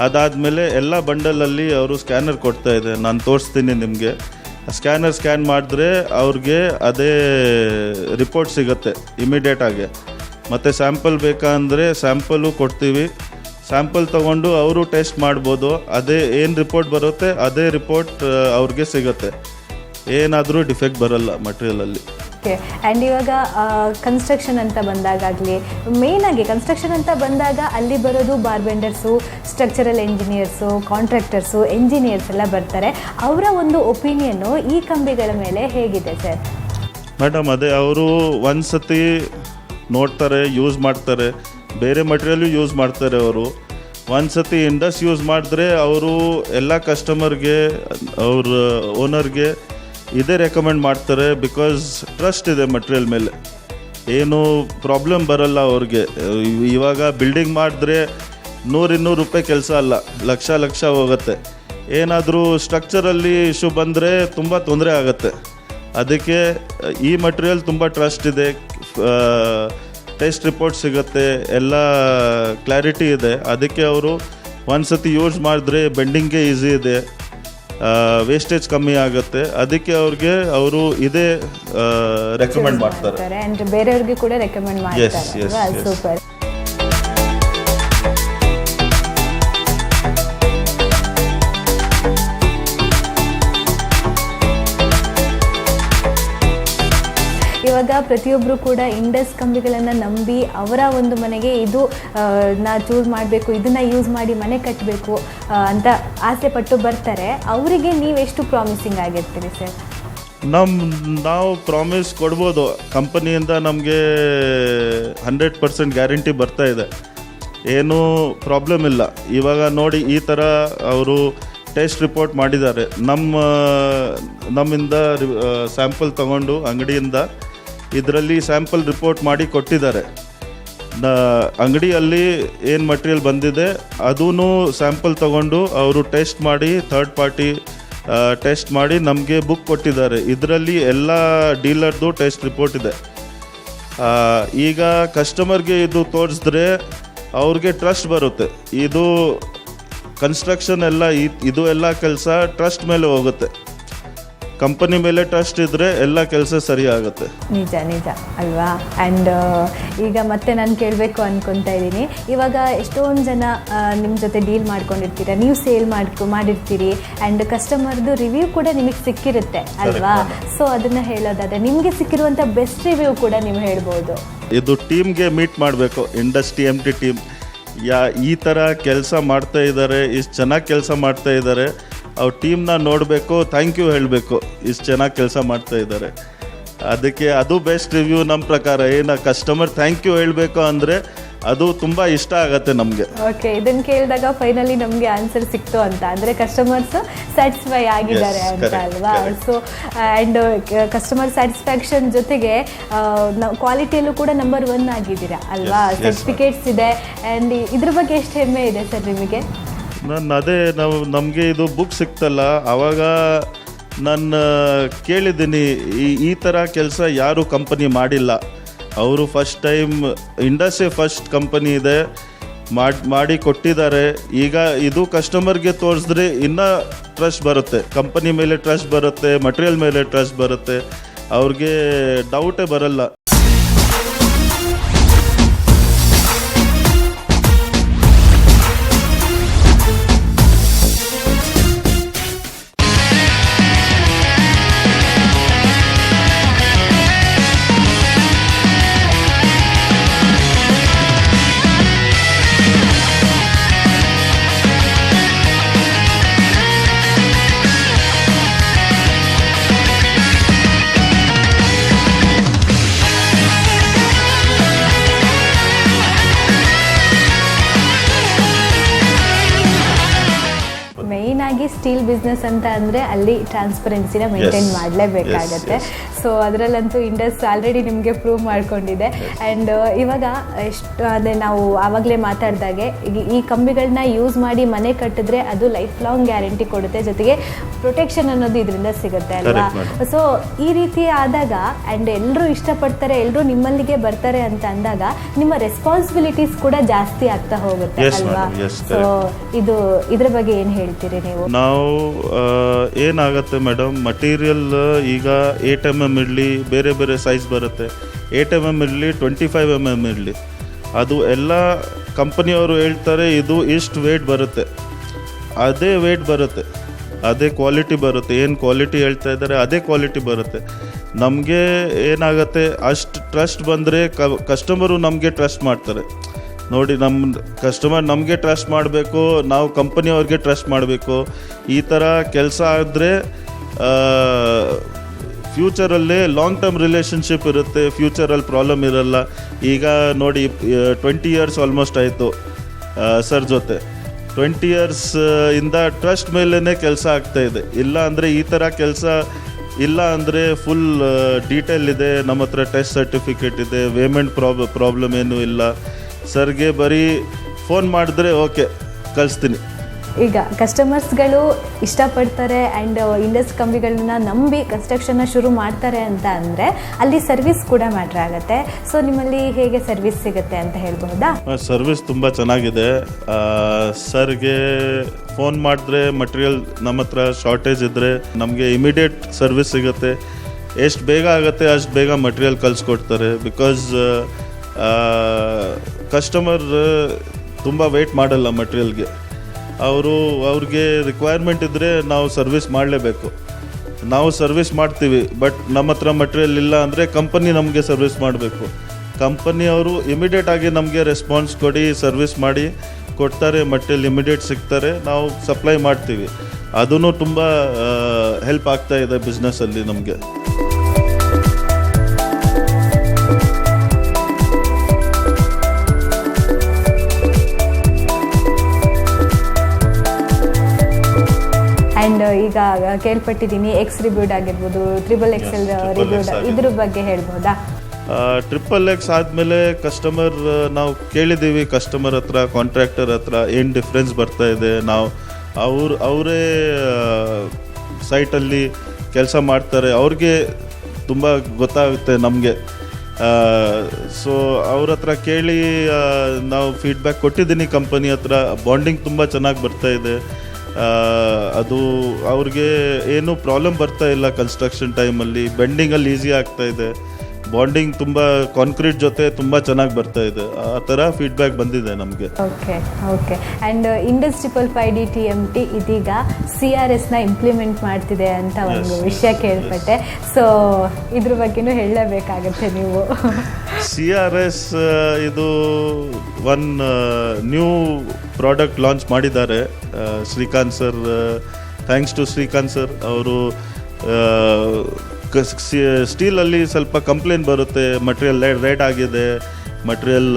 ಅದಾದಮೇಲೆ ಎಲ್ಲ ಬಂಡಲಲ್ಲಿ ಅವರು ಸ್ಕ್ಯಾನರ್ ಕೊಡ್ತಾ ಇದೆ, ನಾನು ತೋರಿಸ್ತೀನಿ ನಿಮಗೆ. ಸ್ಕ್ಯಾನರ್ ಸ್ಕ್ಯಾನ್ ಮಾಡಿದ್ರೆ ಅವ್ರಿಗೆ ಅದೇ ರಿಪೋರ್ಟ್ ಸಿಗುತ್ತೆ ಇಮಿಡಿಯೇಟಾಗಿ. ಮತ್ತು ಸ್ಯಾಂಪಲ್ ಬೇಕಾ ಅಂದರೆ ಸ್ಯಾಂಪಲು ಕೊಡ್ತೀವಿ. ಸ್ಯಾಂಪಲ್ ತೊಗೊಂಡು ಅವರು ಟೆಸ್ಟ್ ಮಾಡ್ಬೋದು. ಅದೇ ಏನು ರಿಪೋರ್ಟ್ ಬರುತ್ತೆ ಅದೇ ರಿಪೋರ್ಟ್ ಅವ್ರಿಗೆ ಸಿಗುತ್ತೆ. ಏನಾದರೂ ಡಿಫೆಕ್ಟ್ ಬರಲ್ಲ ಮಟೀರಿಯಲಲ್ಲಿ. ಓಕೆ. ಆ್ಯಂಡ್ ಇವಾಗ ಕನ್ಸ್ಟ್ರಕ್ಷನ್ ಅಂತ ಬಂದಾಗಲಿ, ಮೇಯ್ನಾಗಿ ಕನ್ಸ್ಟ್ರಕ್ಷನ್ ಅಂತ ಬಂದಾಗ ಅಲ್ಲಿ ಬರೋದು ಬಾರ್ಬೆಂಡರ್ಸು, ಸ್ಟ್ರಕ್ಚರಲ್ ಎಂಜಿನಿಯರ್ಸು, ಕಾಂಟ್ರಾಕ್ಟರ್ಸು, ಎಂಜಿನಿಯರ್ಸ್ ಎಲ್ಲ ಬರ್ತಾರೆ. ಅವರ ಒಂದು ಒಪಿನಿಯನ್ನು ಈ ಕಂಬಿಗಳ ಮೇಲೆ ಹೇಗಿದೆ ಸರ್? ಮೇಡಮ್, ಅದೇ ಅವರು ಒಂದು ಸತಿ ನೋಡ್ತಾರೆ, ಯೂಸ್ ಮಾಡ್ತಾರೆ, ಬೇರೆ ಮಟೀರಿಯಲು ಯೂಸ್ ಮಾಡ್ತಾರೆ. ಅವರು ಒಂದು ಸತಿ ಇಂಡಸ್ ಯೂಸ್ ಮಾಡಿದ್ರೆ ಅವರು ಎಲ್ಲ ಕಸ್ಟಮರ್ಗೆ, ಅವ್ರ ಓನರ್ಗೆ ಇದೇ ರೆಕಮೆಂಡ್ ಮಾಡ್ತಾರೆ. ಬಿಕಾಸ್ ಟ್ರಸ್ಟ್ ಇದೆ ಮಟೀರಿಯಲ್ ಮೇಲೆ, ಏನು ಪ್ರಾಬ್ಲಮ್ ಬರಲ್ಲ ಅವ್ರಿಗೆ. ಇವಾಗ ಬಿಲ್ಡಿಂಗ್ ಮಾಡಿದ್ರೆ 100-200 ರೂಪಾಯಿ ಕೆಲಸ ಅಲ್ಲ, ಲಕ್ಷ ಹೋಗುತ್ತೆ. ಏನಾದರೂ ಸ್ಟ್ರಕ್ಚರಲ್ಲಿ ಇಶ್ಯೂ ಬಂದರೆ ತುಂಬ ತೊಂದರೆ ಆಗುತ್ತೆ. ಅದಕ್ಕೆ ಈ ಮಟೀರಿಯಲ್ ತುಂಬ ಟ್ರಸ್ಟ್ ಇದೆ. ಟೆಸ್ಟ್ ರಿಪೋರ್ಟ್ ಸಿಗುತ್ತೆ, ಎಲ್ಲ ಕ್ಲಾರಿಟಿ ಇದೆ. ಅದಕ್ಕೆ ಅವರು ಒಂದು ಸತಿ ಯೂಸ್ ಮಾಡಿದ್ರೆ ಬೆಂಡಿಂಗ್ಗೆ ಈಸಿ ಇದೆ, ವೇಸ್ಟೇಜ್ ಕಮ್ಮಿ ಆಗುತ್ತೆ. ಅದಕ್ಕೆ ಅವರು ಇದೇ ರೆಕಮೆಂಡ್ ಮಾಡ್ತಾರೆ. ಆ್ಯಂಡ್ ಬೇರೆಯವ್ರಿಗೆ ಕೂಡ ರೆಕಮೆಂಡ್ ಮಾಡ್ತಾರೆ. ಸೂಪರ್. ಇವಾಗ ಪ್ರತಿಯೊಬ್ಬರು ಕೂಡ ಇಂಡಸ್ ಕಂಬಿಗಳನ್ನು ನಂಬಿ ಅವರ ಒಂದು ಮನೆಗೆ ಇದು ನಾ ಚೂಸ್ ಮಾಡಬೇಕು, ಇದನ್ನು ಯೂಸ್ ಮಾಡಿ ಮನೆ ಕಟ್ಟಬೇಕು ಅಂತ ಆಸೆ ಪಟ್ಟು ಬರ್ತಾರೆ. ಅವರಿಗೆ ನೀವೆಷ್ಟು ಪ್ರಾಮಿಸಿಂಗ್ ಆಗಿರ್ತೀರಿ ಸರ್? ನಾವು ಪ್ರಾಮಿಸ್ ಕೊಡ್ಬೋದು. ಕಂಪನಿಯಿಂದ ನಮಗೆ 100% ಗ್ಯಾರಂಟಿ ಬರ್ತಾ ಇದೆ, ಏನೂ ಪ್ರಾಬ್ಲಮ್ ಇಲ್ಲ. ಇವಾಗ ನೋಡಿ, ಈ ಥರ ಅವರು ಟೆಸ್ಟ್ ರಿಪೋರ್ಟ್ ಮಾಡಿದ್ದಾರೆ. ನಮ್ಮಿಂದ ಸ್ಯಾಂಪಲ್ ತಗೊಂಡು ಅಂಗಡಿಯಿಂದ ಇದರಲ್ಲಿ ಸ್ಯಾಂಪಲ್ ರಿಪೋರ್ಟ್ ಮಾಡಿ ಕೊಟ್ಟಿದ್ದಾರೆ. ಅಂಗಡಿಯಲ್ಲಿ ಏನು ಮಟೀರಿಯಲ್ ಬಂದಿದೆ ಅದೂ ಸ್ಯಾಂಪಲ್ ತಗೊಂಡು ಅವರು ಟೆಸ್ಟ್ ಮಾಡಿ, ಥರ್ಡ್ ಪಾರ್ಟಿ ಟೆಸ್ಟ್ ಮಾಡಿ ನಮಗೆ ಬುಕ್ ಕೊಟ್ಟಿದ್ದಾರೆ. ಇದರಲ್ಲಿ ಎಲ್ಲ ಡೀಲರ್ದು ಟೆಸ್ಟ್ ರಿಪೋರ್ಟ್ ಇದೆ. ಈಗ ಕಸ್ಟಮರ್ಗೆ ಇದು ತೋರಿಸಿದ್ರೆ ಅವ್ರಿಗೆ ಟ್ರಸ್ಟ್ ಬರುತ್ತೆ. ಇದು ಕನ್ಸ್ಟ್ರಕ್ಷನ್ ಎಲ್ಲ ಇದು ಎಲ್ಲ ಕೆಲಸ ಟ್ರಸ್ಟ್ ಮೇಲೆ ಹೋಗುತ್ತೆ. ಕಂಪನಿ ಮೇಲೆ ಟ್ರಸ್ಟ್ ಇದ್ದರೆ ಎಲ್ಲ ಕೆಲಸ ಸರಿ ಆಗುತ್ತೆ. ನಿಜ ಅಲ್ವಾ? ಆ್ಯಂಡ್ ಈಗ ಮತ್ತೆ ನಾನು ಕೇಳಬೇಕು ಅಂದ್ಕೊತಾ ಇದ್ದೀನಿ. ಇವಾಗ ಎಷ್ಟೊಂದು ಜನ ನಿಮ್ಮ ಜೊತೆ ಡೀಲ್ ಮಾಡ್ಕೊಂಡಿರ್ತೀರ, ನೀವು ಸೇಲ್ ಮಾಡಿರ್ತೀರಿ, ಆ್ಯಂಡ್ ಕಸ್ಟಮರ್ದು ರಿವ್ಯೂ ಕೂಡ ನಿಮಗೆ ಸಿಕ್ಕಿರುತ್ತೆ ಅಲ್ವಾ? ಸೊ ಅದನ್ನು ಹೇಳೋದಾದರೆ ನಿಮಗೆ ಸಿಕ್ಕಿರುವಂಥ ಬೆಸ್ಟ್ ರಿವ್ಯೂ ಕೂಡ ನೀವು ಹೇಳ್ಬೋದು. ಇದು ಟೀಮ್ಗೆ ಮೀಟ್ ಮಾಡಬೇಕು, ಇಂಡಸ್ TMT ಟೀಮ್. ಈ ಥರ ಕೆಲಸ ಮಾಡ್ತಾ ಇದ್ದಾರೆ, ಇಷ್ಟು ಚೆನ್ನಾಗಿ ಕೆಲಸ ಮಾಡ್ತಾ ಇದ್ದಾರೆ. ಅವ್ರ ಟೀಮ್ನ ನೋಡಬೇಕು, ಥ್ಯಾಂಕ್ ಯು ಹೇಳಬೇಕು, ಇಷ್ಟು ಚೆನ್ನಾಗಿ ಕೆಲಸ ಮಾಡ್ತಾ ಇದ್ದಾರೆ. ಅದಕ್ಕೆ ಅದು ಬೆಸ್ಟ್ ರಿವ್ಯೂ ನಮ್ಮ ಪ್ರಕಾರ. ಏನು ಕಸ್ಟಮರ್ ಥ್ಯಾಂಕ್ ಯು ಹೇಳಬೇಕು ಅಂದರೆ ಅದು ತುಂಬ ಇಷ್ಟ ಆಗುತ್ತೆ ನಮಗೆ. ಓಕೆ, ಇದನ್ನು ಕೇಳಿದಾಗ ಫೈನಲಿ ನಮಗೆ ಆನ್ಸರ್ ಸಿಕ್ತು ಅಂತ ಅಂದರೆ ಕಸ್ಟಮರ್ಸ್ ಸ್ಯಾಟಿಸ್ಫೈ ಆಗಿದ್ದಾರೆ ಅಂತ ಅಲ್ವಾ? ಸೊ ಆ್ಯಂಡ್ ಕಸ್ಟಮರ್ ಸ್ಯಾಟಿಸ್ಫ್ಯಾಕ್ಷನ್ ಜೊತೆಗೆ ಕ್ವಾಲಿಟಿಯಲ್ಲೂ ಕೂಡ ನಂಬರ್ 1 ಆಗಿದ್ದೀರಾ ಅಲ್ವಾ? ಸರ್ಟಿಫಿಕೇಟ್ಸ್ ಇದೆ. ಆ್ಯಂಡ್ ಇದ್ರ ಬಗ್ಗೆ ಎಷ್ಟು ಹೆಮ್ಮೆ ಇದೆ ಸರ್ ನಿಮಗೆ? ಅದೇ ನಮಗೆ ಇದು ಬುಕ್ ಸಿಕ್ತಲ್ಲ, ಆವಾಗ ನಾನು ಕೇಳಿದ್ದೀನಿ, ಈ ಥರ ಕೆಲಸ ಯಾರು ಕಂಪನಿ ಮಾಡಿಲ್ಲ. ಅವರು ಫಸ್ಟ್ ಟೈಮ್, ಇಂಡಸ್ಸೇ ಫಸ್ಟ್ ಕಂಪನಿ ಇದೆ, ಮಾಡಿ ಕೊಟ್ಟಿದ್ದಾರೆ. ಈಗ ಇದು ಕಸ್ಟಮರ್ಗೆ ತೋರಿಸಿದ್ರೆ ಇನ್ನೂ ಟ್ರಸ್ಟ್ ಬರುತ್ತೆ, ಕಂಪನಿ ಮೇಲೆ ಟ್ರಸ್ಟ್ ಬರುತ್ತೆ, ಮಟೀರಿಯಲ್ ಮೇಲೆ ಟ್ರಸ್ಟ್ ಬರುತ್ತೆ. ಅವ್ರಿಗೆ ಡೌಟೇ ಬರಲ್ಲ. ಮೇಯ್ನ್ ಆಗಿ ಸ್ಟೀಲ್ ಬಿಸ್ನೆಸ್ ಅಂತ ಅಂದರೆ ಅಲ್ಲಿ ಟ್ರಾನ್ಸ್ಪರೆನ್ಸಿನ ಮೇಂಟೈನ್ ಮಾಡಲೇಬೇಕಾಗತ್ತೆ. ಸೊ ಅದರಲ್ಲಂತೂ ಇಂಡಸ್ ಆಲ್ರೆಡಿ ನಿಮಗೆ ಪ್ರೂವ್ ಮಾಡ್ಕೊಂಡಿದೆ. ಆ್ಯಂಡ್ ಇವಾಗ ಎಷ್ಟು ಅದೇ ನಾವು ಆವಾಗಲೇ ಮಾತಾಡಿದಾಗೆ ಈ ಕಂಬಿಗಳನ್ನ ಯೂಸ್ ಮಾಡಿ ಮನೆ ಕಟ್ಟಿದ್ರೆ ಅದು ಲೈಫ್ ಲಾಂಗ್ ಗ್ಯಾರಂಟಿ ಕೊಡುತ್ತೆ, ಜೊತೆಗೆ ಪ್ರೊಟೆಕ್ಷನ್ ಅನ್ನೋದು ಇದರಿಂದ ಸಿಗುತ್ತೆ ಅಲ್ವಾ. ಸೊ ಈ ರೀತಿ ಆದಾಗ ಆ್ಯಂಡ್ ಎಲ್ಲರೂ ಇಷ್ಟಪಡ್ತಾರೆ, ಎಲ್ಲರೂ ನಿಮ್ಮಲ್ಲಿಗೆ ಬರ್ತಾರೆ ಅಂತ ಅಂದಾಗ ನಿಮ್ಮ ರೆಸ್ಪಾನ್ಸಿಬಿಲಿಟೀಸ್ ಕೂಡ ಜಾಸ್ತಿ ಆಗ್ತಾ ಹೋಗುತ್ತೆ ಅಲ್ವಾ. ಸೊ ಇದ್ರ ಬಗ್ಗೆ ಏನು ಹೇಳ್ತೀರಿ ನೀವು? ನಾವು ಏನಾಗುತ್ತೆ ಮೇಡಮ್, ಮಟೀರಿಯಲ್ ಈಗ 8 mm ಇರಲಿ, ಬೇರೆ ಬೇರೆ ಸೈಜ್ ಬರುತ್ತೆ. 8 mm ಇರಲಿ, 25 mm ಇರಲಿ, ಅದು ಎಲ್ಲ ಕಂಪನಿಯವರು ಹೇಳ್ತಾರೆ ಇದು ಇಷ್ಟು ವೇಟ್ ಬರುತ್ತೆ, ಅದೇ ವೇಟ್ ಬರುತ್ತೆ, ಅದೇ ಕ್ವಾಲಿಟಿ ಬರುತ್ತೆ. ಏನು ಕ್ವಾಲಿಟಿ ಹೇಳ್ತಾ ಇದ್ದಾರೆ ಅದೇ ಕ್ವಾಲಿಟಿ ಬರುತ್ತೆ. ನಮಗೆ ಏನಾಗುತ್ತೆ, ಅಷ್ಟು ಟ್ರಸ್ಟ್ ಬಂದರೆ ಕಸ್ಟಮರು ನಮಗೆ ಟ್ರಸ್ಟ್ ಮಾಡ್ತಾರೆ. ನೋಡಿ, ನಮ್ಮ ಕಸ್ಟಮರ್ ನಮಗೆ ಟ್ರಸ್ಟ್ ಮಾಡಬೇಕು, ನಾವು ಕಂಪನಿಯವ್ರಿಗೆ ಟ್ರಸ್ಟ್ ಮಾಡಬೇಕು. ಈ ಥರ ಕೆಲಸ ಆದರೆ ಫ್ಯೂಚರಲ್ಲಿ ಲಾಂಗ್ ಟರ್ಮ್ ರಿಲೇಷನ್ಶಿಪ್ ಇರುತ್ತೆ, ಫ್ಯೂಚರಲ್ಲಿ ಪ್ರಾಬ್ಲಮ್ ಇರಲ್ಲ. ಈಗ ನೋಡಿ 20 years ಆಲ್ಮೋಸ್ಟ್ ಆಯಿತು ಸರ್ ಜೊತೆ. 20 years ಇಂದ ಟ್ರಸ್ಟ್ ಮೇಲೇ ಕೆಲಸ ಆಗ್ತಾಯಿದೆ. ಇಲ್ಲ ಅಂದರೆ ಈ ಥರ ಕೆಲಸ ಇಲ್ಲ ಅಂದರೆ ಫುಲ್ ಡೀಟೇಲ್ ಇದೆ, ನಮ್ಮ ಹತ್ರ ಟೆಸ್ಟ್ ಸರ್ಟಿಫಿಕೇಟ್ ಇದೆ, ಪೇಮೆಂಟ್ ಪ್ರಾಬ್ಲಮ್ ಏನೂ ಇಲ್ಲ. ಸರ್ಗೆ ಬರೀ ಫೋನ್ ಮಾಡಿದ್ರೆ ಓಕೆ ಕಳಿಸ್ತೀನಿ. ಈಗ ಕಸ್ಟಮರ್ಸ್ಗಳು ಇಷ್ಟಪಡ್ತಾರೆ ಆ್ಯಂಡ್ ಇಂಡಸ್ ಕಂಬಿಗಳನ್ನ ನಂಬಿ ಕನ್ಸ್ಟ್ರಕ್ಷನ್ನ ಶುರು ಮಾಡ್ತಾರೆ ಅಂತ ಅಂದರೆ ಅಲ್ಲಿ ಸರ್ವಿಸ್ ಕೂಡ ಮ್ಯಾಟ್ರ್ ಆಗುತ್ತೆ. ಸೊ ನಿಮ್ಮಲ್ಲಿ ಹೇಗೆ ಸರ್ವಿಸ್ ಸಿಗುತ್ತೆ ಅಂತ ಹೇಳ್ಬಹುದಾ? ಸರ್ವಿಸ್ ತುಂಬ ಚೆನ್ನಾಗಿದೆ. ಸರ್ಗೆ ಫೋನ್ ಮಾಡಿದ್ರೆ ಮಟೀರಿಯಲ್ ನಮ್ಮ ಹತ್ರ ಶಾರ್ಟೇಜ್ ಇದ್ದರೆ ನಮಗೆ ಇಮಿಡಿಯೇಟ್ ಸರ್ವಿಸ್ ಸಿಗುತ್ತೆ. ಎಷ್ಟು ಬೇಗ ಆಗುತ್ತೆ ಅಷ್ಟು ಬೇಗ ಮಟೀರಿಯಲ್ ಕಳಿಸ್ಕೊಡ್ತಾರೆ. ಬಿಕಾಸ್ ಕಸ್ಟಮರ್ ತುಂಬ ವೆಯ್ಟ್ ಮಾಡಲ್ಲ ಮಟೀರಿಯಲ್ಗೆ. ಅವ್ರಿಗೆ ರಿಕ್ವೈರ್ಮೆಂಟ್ ಇದ್ದರೆ ನಾವು ಸರ್ವಿಸ್ ಮಾಡಲೇಬೇಕು. ನಾವು ಸರ್ವಿಸ್ ಮಾಡ್ತೀವಿ, ಬಟ್ ನಮ್ಮ ಹತ್ರ ಮಟೀರಿಯಲ್ ಇಲ್ಲ ಅಂದರೆ ಕಂಪನಿ ನಮಗೆ ಸರ್ವಿಸ್ ಮಾಡಬೇಕು. ಕಂಪನಿಯವರು ಇಮಿಡಿಯೇಟಾಗಿ ನಮಗೆ ರೆಸ್ಪಾನ್ಸ್ ಕೊಡಿ, ಸರ್ವಿಸ್ ಮಾಡಿ ಕೊಡ್ತಾರೆ, ಮಟೀರಿಯಲ್ ಇಮಿಡಿಯೇಟ್ ಸಿಗ್ತಾರೆ, ನಾವು ಸಪ್ಲೈ ಮಾಡ್ತೀವಿ. ಅದೂ ತುಂಬ ಹೆಲ್ಪ್ ಆಗ್ತಾ ಇದೆ ಬಿಸ್ನೆಸ್ಸಲ್ಲಿ ನಮಗೆ. ಆ್ಯಂಡ್ ಈಗ ಕೇಳ್ಪಟ್ಟಿದ್ದೀನಿ ಎಕ್ಸ್ ರಿಬ್ಯೂಡ್ ಆಗಿರ್ಬೋದು, XXL ರಿಬ್ಯೂಡ್, ಇದ್ರ ಬಗ್ಗೆ ಹೇಳ್ಬೋದಾ? XXX ಆದಮೇಲೆ ಕಸ್ಟಮರ್ ನಾವು ಕೇಳಿದ್ದೀವಿ, ಕಸ್ಟಮರ್ ಹತ್ರ, ಕಾಂಟ್ರಾಕ್ಟರ್ ಹತ್ರ ಏನು ಡಿಫ್ರೆನ್ಸ್ ಬರ್ತಾ ಇದೆ. ನಾವು ಅವರೇ ಸೈಟಲ್ಲಿ ಕೆಲಸ ಮಾಡ್ತಾರೆ, ಅವ್ರಿಗೆ ತುಂಬ ಗೊತ್ತಾಗುತ್ತೆ ನಮಗೆ. ಸೊ ಅವ್ರ ಹತ್ರ ಕೇಳಿ ನಾವು ಫೀಡ್ಬ್ಯಾಕ್ ಕೊಟ್ಟಿದ್ದೀನಿ ಕಂಪನಿ ಹತ್ರ. ಬಾಂಡಿಂಗ್ ತುಂಬ ಚೆನ್ನಾಗಿ ಬರ್ತಾ ಇದೆ. ಅದು ಅವ್ರಿಗೆ ಏನೂ ಪ್ರಾಬ್ಲಮ್ ಬರ್ತಾ ಇಲ್ಲ. ಕನ್ಸ್ಟ್ರಕ್ಷನ್ ಟೈಮಲ್ಲಿ ಬೆಂಡಿಂಗಲ್ಲಿ ಈಸಿ ಆಗ್ತಾ ಇದೆ. ಬಾಂಡಿಂಗ್ ತುಂಬ ಕಾಂಕ್ರೀಟ್ ಜೊತೆ ತುಂಬ ಚೆನ್ನಾಗಿ ಬರ್ತಾ ಇದೆ. ಆ ಥರ ಫೀಡ್ಬ್ಯಾಕ್ ಬಂದಿದೆ ನಮಗೆ. Okay. And Indus 555D TMT ಇದೀಗ CRSನ ಇಂಪ್ಲಿಮೆಂಟ್ ಮಾಡ್ತಿದೆ ಅಂತ ಒಂದು ವಿಷಯ ಕೇಳ್ಪಟ್ಟೆ. ಸೊ ಇದ್ರ ಬಗ್ಗೆನೂ ಹೇಳಲೇಬೇಕಾಗತ್ತೆ ನೀವು. CRS ಇದು ಒನ್ ನ್ಯೂ ಪ್ರಾಡಕ್ಟ್ ಲಾಂಚ್ ಮಾಡಿದ್ದಾರೆ Srikanth sir. Thanks to Srikanth sir. ಅವರು ಸ್ಟೀಲಲ್ಲಿ ಸ್ವಲ್ಪ ಕಂಪ್ಲೇಂಟ್ ಬರುತ್ತೆ, ಮಟೀರಿಯಲ್ ರೇಟ್ ಆಗಿದೆ, ಮಟೀರಿಯಲ್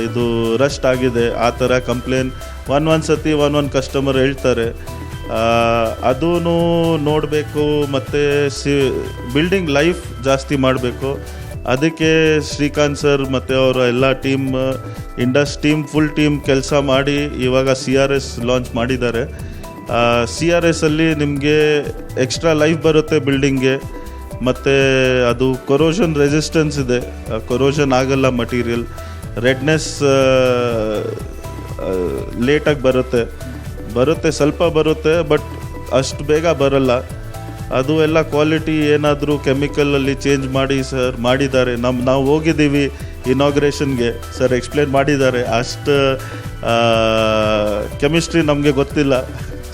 ಇದು ರಸ್ಟ್ ಆಗಿದೆ, ಆ ಥರ ಕಂಪ್ಲೇಂಟ್ ಒಂದೊಂದು ಸತಿ ಒಂದೊಂದು ಕಸ್ಟಮರ್ ಹೇಳ್ತಾರೆ. ಅದೂ ನೋಡಬೇಕು. ಮತ್ತು ಬಿಲ್ಡಿಂಗ್ ಲೈಫ್ ಜಾಸ್ತಿ ಮಾಡಬೇಕು. ಅದಕ್ಕೆ ಶ್ರೀಕಾಂತ್ ಸರ್ ಮತ್ತು ಅವರ ಎಲ್ಲ team, Indus team, full team ಕೆಲಸ ಮಾಡಿ ಇವಾಗ CRS ಲಾಂಚ್ ಮಾಡಿದ್ದಾರೆ. CRSಲ್ಲಿ ನಿಮಗೆ ಎಕ್ಸ್ಟ್ರಾ ಲೈಫ್ ಬರುತ್ತೆ ಬಿಲ್ಡಿಂಗ್ಗೆ. ಮತ್ತು ಅದು ಕೊರೋಷನ್ ರೆಸಿಸ್ಟೆನ್ಸ್ ಇದೆ, ಕೊರೋಷನ್ ಆಗಲ್ಲ ಮಟೀರಿಯಲ್. ರೆಡ್ನೆಸ್ ಲೇಟಾಗಿ ಬರುತ್ತೆ, ಸ್ವಲ್ಪ ಬರುತ್ತೆ, ಬಟ್ ಅಷ್ಟು ಬೇಗ ಬರಲ್ಲ. ಅದು ಎಲ್ಲ ಕ್ವಾಲಿಟಿ ಏನಾದರೂ ಕೆಮಿಕಲಲ್ಲಿ ಚೇಂಜ್ ಮಾಡಿ ಸರ್ ಮಾಡಿದ್ದಾರೆ. ನಾವು ಹೋಗಿದ್ದೀವಿ ಇನಾಗ್ರೇಷನ್ಗೆ, ಸರ್ ಎಕ್ಸ್ಪ್ಲೇನ್ ಮಾಡಿದ್ದಾರೆ. ಅಷ್ಟು ಕೆಮಿಸ್ಟ್ರಿ ನಮಗೆ ಗೊತ್ತಿಲ್ಲ,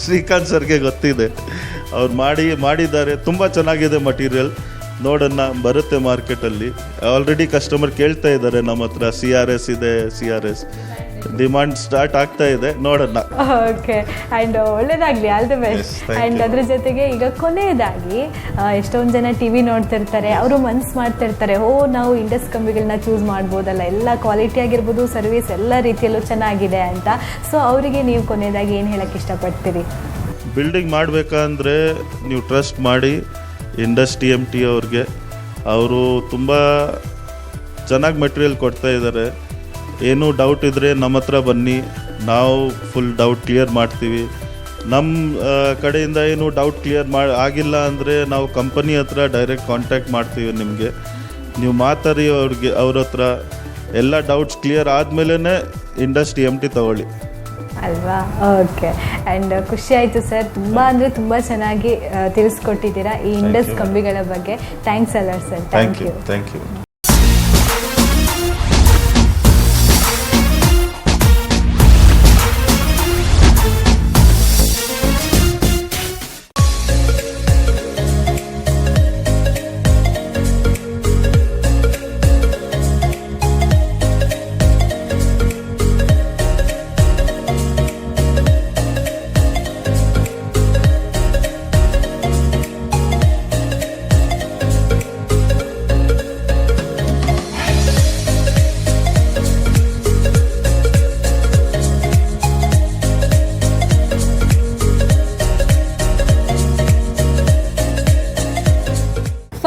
ಶ್ರೀಕಾಂತ್ ಸರ್ಗೆ ಗೊತ್ತಿದೆ. ಅವ್ರು ಮಾಡಿದ್ದಾರೆ. ತುಂಬ ಚೆನ್ನಾಗಿದೆ ಮಟೀರಿಯಲ್. ನೋಡೋಣ, ಬರುತ್ತೆ ಮಾರ್ಕೆಟಲ್ಲಿ. ಆಲ್ರೆಡಿ ಕಸ್ಟಮರ್ ಕೇಳ್ತಾ ಇದ್ದಾರೆ ನಮ್ಮ ಹತ್ರ. CRS ಇದೆ, CRS ಡಿಮಾಂಡ್ ಸ್ಟಾರ್ಟ್ ಆಗ್ತಾ ಇದೆ, ನೋಡೋಣ. ಓಕೆ, ಆ್ಯಂಡ್ ಒಳ್ಳೇದಾಗಲಿ, ಆಲ್ ದಿ ಬೆಸ್ಟ್. ಆ್ಯಂಡ್ ಅದ್ರ ಜೊತೆಗೆ ಈಗ ಕೊನೆಯದಾಗಿ ಎಷ್ಟೊಂದು ಜನ TV ನೋಡ್ತಿರ್ತಾರೆ, ಅವರು ಮನ್ಸು ಮಾಡ್ತಿರ್ತಾರೆ, ನಾವು ಇಂಡಸ್ ಕಂಬಿಗಳನ್ನ ಚೂಸ್ ಮಾಡ್ಬೋದಲ್ಲ, ಎಲ್ಲ ಕ್ವಾಲಿಟಿ ಆಗಿರ್ಬೋದು, ಸರ್ವಿಸ್ ಎಲ್ಲ ರೀತಿಯಲ್ಲೂ ಚೆನ್ನಾಗಿದೆ ಅಂತ. ಸೊ ಅವರಿಗೆ ನೀವು ಕೊನೆಯದಾಗಿ ಏನು ಹೇಳಕ್ಕೆ ಇಷ್ಟಪಡ್ತೀರಿ? ಬಿಲ್ಡಿಂಗ್ ಮಾಡಬೇಕಂದ್ರೆ ನೀವು ಟ್ರಸ್ಟ್ ಮಾಡಿ ಇಂಡಸ್ TMT ಅವ್ರಿಗೆ. ಅವರು ತುಂಬ ಚೆನ್ನಾಗಿ ಮೆಟೀರಿಯಲ್ ಕೊಡ್ತಾ ಇದ್ದಾರೆ. ಏನೂ ಡೌಟ್ ಇದ್ದರೆ ನಮ್ಮ ಹತ್ರ ಬನ್ನಿ, ನಾವು ಫುಲ್ ಡೌಟ್ ಕ್ಲಿಯರ್ ಮಾಡ್ತೀವಿ. ನಮ್ಮ ಕಡೆಯಿಂದ ಏನು ಡೌಟ್ ಕ್ಲಿಯರ್ ಆಗಿಲ್ಲ ಅಂದರೆ ನಾವು ಕಂಪನಿ ಹತ್ರ ಡೈರೆಕ್ಟ್ ಕಾಂಟ್ಯಾಕ್ಟ್ ಮಾಡ್ತೀವಿ ನಿಮಗೆ. ನೀವು ಮಾತಾಡಿ ಅವ್ರ ಹತ್ರ. ಎಲ್ಲ ಡೌಟ್ಸ್ ಕ್ಲಿಯರ್ ಆದಮೇಲೆ ಇಂಡಸ್ TMT ತಗೊಳ್ಳಿ ಅಲ್ವಾ? ಓಕೆ, ಆ್ಯಂಡ್ ಖುಷಿ ಆಯಿತು ಸರ್, ತುಂಬ ಅಂದರೆ ತುಂಬ ಚೆನ್ನಾಗಿ ತಿಳಿಸ್ಕೊಟ್ಟಿದ್ದೀರಾ ಈ ಇಂಡಸ್ ಕಂಬಿಗಳ ಬಗ್ಗೆ. ಥ್ಯಾಂಕ್ಸ್ ಅಲ್ಲ ಸರ್. Thank you.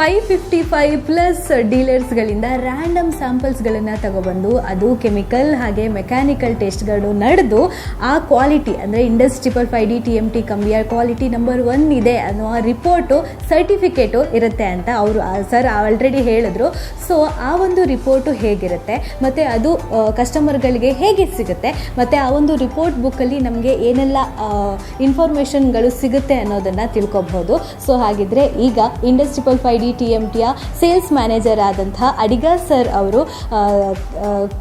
+555 ಡೀಲರ್ಸ್ಗಳಿಂದ ರ್ಯಾಂಡಮ್ ಸ್ಯಾಂಪಲ್ಸ್ಗಳನ್ನು ತಗೊಬಂದು ಅದು ಕೆಮಿಕಲ್ ಹಾಗೆ ಮೆಕ್ಯಾನಿಕಲ್ ಟೆಸ್ಟ್ಗಳು ನಡೆದು ಆ ಕ್ವಾಲಿಟಿ ಅಂದರೆ ಇಂಡಸ್ 555D TMT ಕಂಬಿಯ ಕ್ವಾಲಿಟಿ ನಂಬರ್ 1 ಇದೆ ಅನ್ನೋ ರಿಪೋರ್ಟು, ಸರ್ಟಿಫಿಕೇಟು ಇರುತ್ತೆ ಅಂತ ಅವರು ಸರ್ ಆಲ್ರೆಡಿ ಹೇಳಿದ್ರು. ಸೊ ಆ ಒಂದು ರಿಪೋರ್ಟು ಹೇಗಿರುತ್ತೆ ಮತ್ತು ಅದು ಕಸ್ಟಮರ್ಗಳಿಗೆ ಹೇಗೆ ಸಿಗುತ್ತೆ ಮತ್ತು ಆ ಒಂದು ರಿಪೋರ್ಟ್ ಬುಕ್ಕಲ್ಲಿ ನಮಗೆ ಏನೆಲ್ಲ ಇನ್ಫಾರ್ಮೇಷನ್ಗಳು ಸಿಗುತ್ತೆ ಅನ್ನೋದನ್ನು ತಿಳ್ಕೊಬಹುದು. ಸೊ ಹಾಗಿದ್ರೆ ಈಗ ಇಂಡಸ್ 555D TMTಯ ಸೇಲ್ಸ್ ಮ್ಯಾನೇಜರ್ ಆದಂತಹ ಅಡಿಗ ಸರ್ ಅವರು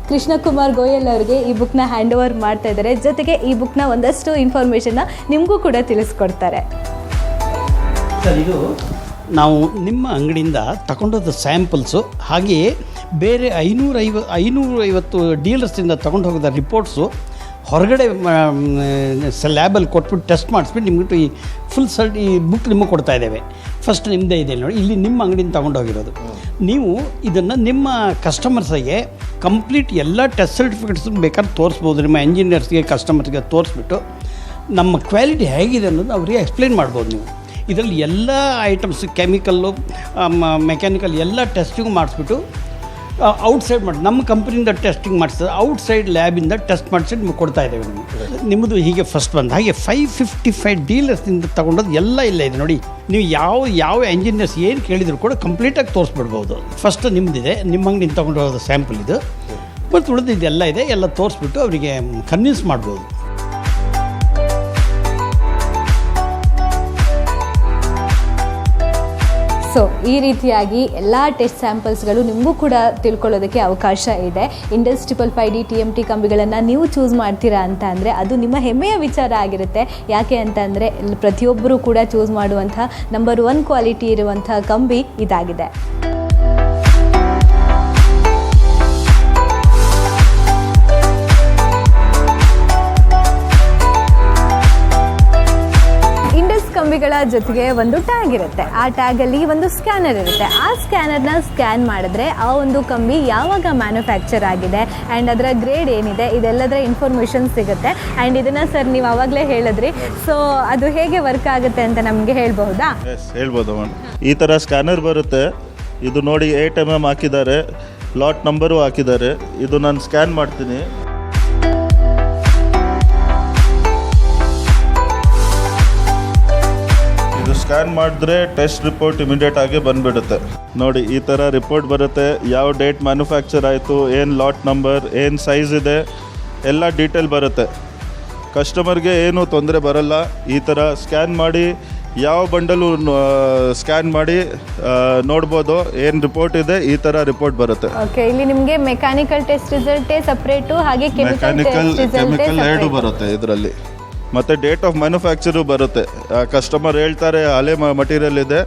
ಕೃಷ್ಣಕುಮಾರ್ ಗೋಯಲ್ ಅವರಿಗೆ ಈ ಬುಕ್ನ ಹ್ಯಾಂಡ್ ಓವರ್ ಮಾಡ್ತಾ ಇದ್ದಾರೆ. ಜೊತೆಗೆ ಈ ಬುಕ್ನ ಒಂದಷ್ಟು ಇನ್ಫಾರ್ಮೇಷನ್ನ ನಿಮಗೂ ಕೂಡ ತಿಳಿಸ್ಕೊಡ್ತಾರೆ. ಸರ್, ಇದು ನಾವು ನಿಮ್ಮ ಅಂಗಡಿಯಿಂದ ತಗೊಂಡೋದ ಸ್ಯಾಂಪಲ್ಸು, ಹಾಗೆಯೇ ಬೇರೆ 550 ಡೀಲರ್ಸಿಂದ ತಗೊಂಡು ಹೋಗೋದ ರಿಪೋರ್ಟ್ಸು ಹೊರಗಡೆ ಲ್ಯಾಬಲ್ಲಿ ಕೊಟ್ಬಿಟ್ಟು ಟೆಸ್ಟ್ ಮಾಡಿಸ್ಬಿಟ್ಟು ನಿಮ್ಗೆ ಈ ಫುಲ್ ಈ ಬುಕ್ ನಿಮಗೆ ಕೊಡ್ತಾ ಇದ್ದೇವೆ. ಫಸ್ಟ್ ನಿಮ್ಮದೇ ಇದೆ ನೋಡಿ, ಇಲ್ಲಿ ನಿಮ್ಮ ಅಂಗಡಿಯಿಂದ ತಗೊಂಡು ಹೋಗಿರೋದು. ನೀವು ಇದನ್ನು ನಿಮ್ಮ ಕಸ್ಟಮರ್ಸಿಗೆ ಕಂಪ್ಲೀಟ್ ಎಲ್ಲ ಟೆಸ್ಟ್ ಸರ್ಟಿಫಿಕೇಟ್ಸ್ ಬೇಕಾದ್ರೆ ತೋರಿಸ್ಬೋದು. ನಿಮ್ಮ ಇಂಜಿನಿಯರ್ಸ್ಗೆ ಕಸ್ಟಮರ್ಸ್ಗೆ ತೋರಿಸ್ಬಿಟ್ಟು ನಮ್ಮ ಕ್ವಾಲಿಟಿ ಹೇಗಿದೆ ಅನ್ನೋದು ಅವರಿಗೆ ಎಕ್ಸ್ಪ್ಲೇನ್ ಮಾಡ್ಬೋದು. ನೀವು ಇದರಲ್ಲಿ ಎಲ್ಲ ಐಟಮ್ಸ್ ಕೆಮಿಕಲ್ಲು ಮೆಕ್ಯಾನಿಕಲ್ ಎಲ್ಲ ಟೆಸ್ಟಿಂಗ್ ಮಾಡಿಸ್ಬಿಟ್ಟು ಔಟ್ಸೈಡ್ ಮಾಡಿ ನಮ್ಮ ಕಂಪ್ನಿಯಿಂದ ಟೆಸ್ಟಿಂಗ್ ಮಾಡಿಸ್ತದೆ, ಔಟ್ಸೈಡ್ ಲ್ಯಾಬಿಂದ ಟೆಸ್ಟ್ ಮಾಡಿಸಿ ನಿಮಗೆ ಕೊಡ್ತಾ ಇದ್ದೇವೆ. ನಿಮ್ಮದು ಹೀಗೆ ಫಸ್ಟ್ ಬಂದು ಹಾಗೆ 555 ಡೀಲರ್ಸಿಂದ ತೊಗೊಂಡೋದು ಎಲ್ಲ ಇಲ್ಲ ಇದೆ ನೋಡಿ. ನೀವು ಯಾವ ಎಂಜಿನಿಯರ್ಸ್ ಏನು ಕೇಳಿದ್ರು ಕೂಡ ಕಂಪ್ಲೀಟಾಗಿ ತೋರಿಸ್ಬಿಡ್ಬೋದು. ಫಸ್ಟ್ ನಿಮ್ಮದಿದೆ, ನಿಮ್ಮ ಅಂಗಡಿಯಿಂದ ತೊಗೊಂಡು ಹೋಗೋದು ಸ್ಯಾಂಪಲ್ ಇದು, ಮತ್ತು ಉಳಿದಿದ್ದೆಲ್ಲ ಇದೆ, ಎಲ್ಲ ತೋರಿಸ್ಬಿಟ್ಟು ಅವರಿಗೆ ಕನ್ವಿನ್ಸ್ ಮಾಡ್ಬೋದು. ಸೊ ಈ ರೀತಿಯಾಗಿ ಎಲ್ಲ ಟೆಸ್ಟ್ ಸ್ಯಾಂಪಲ್ಸ್ಗಳು ನಿಮಗೂ ಕೂಡ ತಿಳ್ಕೊಳ್ಳೋದಕ್ಕೆ ಅವಕಾಶ ಇದೆ. ಇಂಡಸ್ 555D TMT ಕಂಬಿಗಳನ್ನು ನೀವು ಚೂಸ್ ಮಾಡ್ತೀರಾ ಅಂತ ಅಂದರೆ ಅದು ನಿಮ್ಮ ಹೆಮ್ಮೆಯ ವಿಚಾರ ಆಗಿರುತ್ತೆ. ಯಾಕೆ ಅಂತಂದರೆ ಪ್ರತಿಯೊಬ್ಬರೂ ಕೂಡ ಚೂಸ್ ಮಾಡುವಂಥ ನಂಬರ್ 1 ಕ್ವಾಲಿಟಿ ಇರುವಂಥ ಕಂಬಿ ಇದಾಗಿದೆ. ಕಂಬಿಗಳ ಜೊತೆಗೆ ಒಂದು ಟ್ಯಾಗ್ ಇರುತ್ತೆ. ಆ ಟ್ಯಾಗಲ್ಲಿ ಒಂದು ಸ್ಕ್ಯಾನರ್ ಇರುತ್ತೆ. ಆ ಸ್ಕ್ಯಾನರ್ನ ಸ್ಕ್ಯಾನ್ ಮಾಡಿದ್ರೆ ಆ ಒಂದು ಕಂಬಿ ಯಾವಾಗ ಮ್ಯಾನುಫ್ಯಾಕ್ಚರ್ ಆಗಿದೆ ಆ್ಯಂಡ್ ಅದರ ಗ್ರೇಡ್ ಏನಿದೆ ಇದೆಲ್ಲದರ ಇನ್ಫಾರ್ಮೇಷನ್ ಸಿಗುತ್ತೆ. ಆ್ಯಂಡ್ ಇದನ್ನು ಸರ್ ನೀವು ಆವಾಗಲೇ ಹೇಳಿದ್ರಿ, ಸೊ ಅದು ಹೇಗೆ ವರ್ಕ್ ಆಗುತ್ತೆ ಅಂತ ನಮಗೆ ಹೇಳ್ಬಹುದಾ? ಹೇಳ್ಬೋದು. ಈ ಥರ ಸ್ಕ್ಯಾನರ್ ಬರುತ್ತೆ. ಇದು ನೋಡಿ 8 mm ಹಾಕಿದ್ದಾರೆ, ಲಾಟ್ ನಂಬರು ಹಾಕಿದ್ದಾರೆ. ಇದು ನಾನು ಸ್ಕ್ಯಾನ್ ಮಾಡ್ತೀನಿ. ಸ್ಕ್ಯಾನ್ ಮಾಡಿದ್ರೆ ಟೆಸ್ಟ್ ರಿಪೋರ್ಟ್ ಇಮಿಡಿಯೇಟ್ ಆಗಿ ಬಂದುಬಿಡುತ್ತೆ. ನೋಡಿ ಈ ಥರ ರಿಪೋರ್ಟ್ ಬರುತ್ತೆ. ಯಾವ ಡೇಟ್ ಮ್ಯಾನುಫ್ಯಾಕ್ಚರ್ ಆಯಿತು, ಏನು ಲಾಟ್ ನಂಬರ್, ಏನು ಸೈಜ್ ಇದೆ, ಎಲ್ಲ ಡೀಟೇಲ್ ಬರುತ್ತೆ. ಕಸ್ಟಮರ್ಗೆ ಏನೂ ತೊಂದರೆ ಬರಲ್ಲ. ಈ ಥರ ಸ್ಕ್ಯಾನ್ ಮಾಡಿ ಯಾವ ಬಂಡಲು ಸ್ಕ್ಯಾನ್ ಮಾಡಿ ನೋಡ್ಬೋದು ಏನು ರಿಪೋರ್ಟ್ ಇದೆ, ಈ ಥರ ರಿಪೋರ್ಟ್ ಬರುತ್ತೆ. ಓಕೆ, ಇಲ್ಲಿ ನಿಮಗೆ ಮೆಕ್ಯಾನಿಕಲ್ ಟೆಸ್ಟ್ ರಿಸಲ್ಟೇ ಸಪ್ರೇಟು, ಹಾಗೆ ಕೆಮಿಕಲ್ ಎರಡು ಬರುತ್ತೆ. ಬರುತ್ತೆ ಇದರಲ್ಲಿ. ಮತ್ತು ಡೇಟ್ ಆಫ್ ಮ್ಯಾನುಫ್ಯಾಕ್ಚರು ಬರುತ್ತೆ. ಕಸ್ಟಮರ್ ಹೇಳ್ತಾರೆ ಹಳೆ ಮಟೀರಿಯಲ್ ಇದೆ,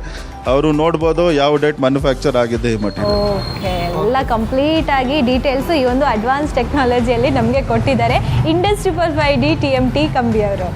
ಅವರು ನೋಡ್ಬೋದು ಯಾವ ಡೇಟ್ ಮ್ಯಾನುಫ್ಯಾಕ್ಚರ್ ಆಗಿದೆ ಈ ಮಟೀರಿಯಲ್. ಓಕೆ, ಎಲ್ಲ ಕಂಪ್ಲೀಟ್ ಆಗಿ ಡೀಟೇಲ್ಸು ಈ ಒಂದು ಅಡ್ವಾನ್ಸ್ ಟೆಕ್ನಾಲಜಿಯಲ್ಲಿ ನಮಗೆ ಕೊಟ್ಟಿದ್ದಾರೆ ಇಂಡಸ್ 555D TMT ಕಂಬಿಯವರು.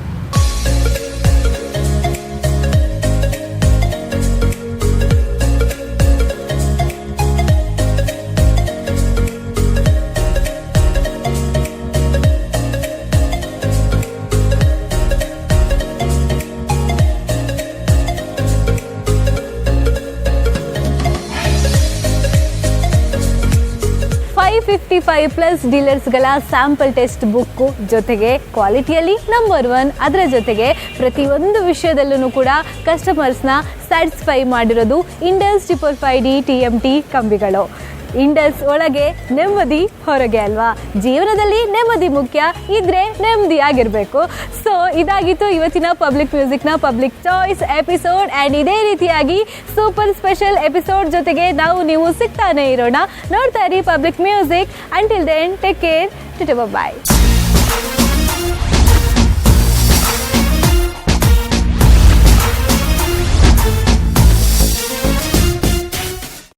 +55 ಡೀಲರ್ಸ್ಗಳ ಸ್ಯಾಂಪಲ್ ಟೆಸ್ಟ್ ಬುಕ್ಕು, ಜೊತೆಗೆ ಕ್ವಾಲಿಟಿಯಲ್ಲಿ ನಂಬರ್ 1, ಅದರ ಜೊತೆಗೆ ಪ್ರತಿಯೊಂದು ವಿಷಯದಲ್ಲೂ ಕೂಡ ಕಸ್ಟಮರ್ಸ್ನ ಸ್ಯಾಟಿಸ್ಫೈ ಮಾಡಿರೋದು ಇಂಡಸ್ 555D TMT ಕಂಬಿಗಳು. ಇಂಡಸ್ ಒಳಗೆ ನೆಮ್ಮದಿ ಹೊರಗೆ ಅಲ್ವಾ? ಜೀವನದಲ್ಲಿ ನೆಮ್ಮದಿ ಮುಖ್ಯ, ಇದ್ರೆ ನೆಮ್ಮದಿ ಆಗಿರಬೇಕು. ಸೊ ಇದಾಗಿತ್ತು ಇವತ್ತಿನ ಪಬ್ಲಿಕ್ ಮ್ಯೂಸಿಕ್ನ ಪಬ್ಲಿಕ್ ಚಾಯ್ಸ್ ಎಪಿಸೋಡ್. ಆ್ಯಂಡ್ ಇದೇ ರೀತಿಯಾಗಿ ಸೂಪರ್ ಸ್ಪೆಷಲ್ ಎಪಿಸೋಡ್ ಜೊತೆಗೆ ನೀವು ಸಿಗ್ತಾನೆ ಇರೋಣ. ನೋಡ್ತಾ ಇರಿ public music. Until then take care, ಬಾಯ್.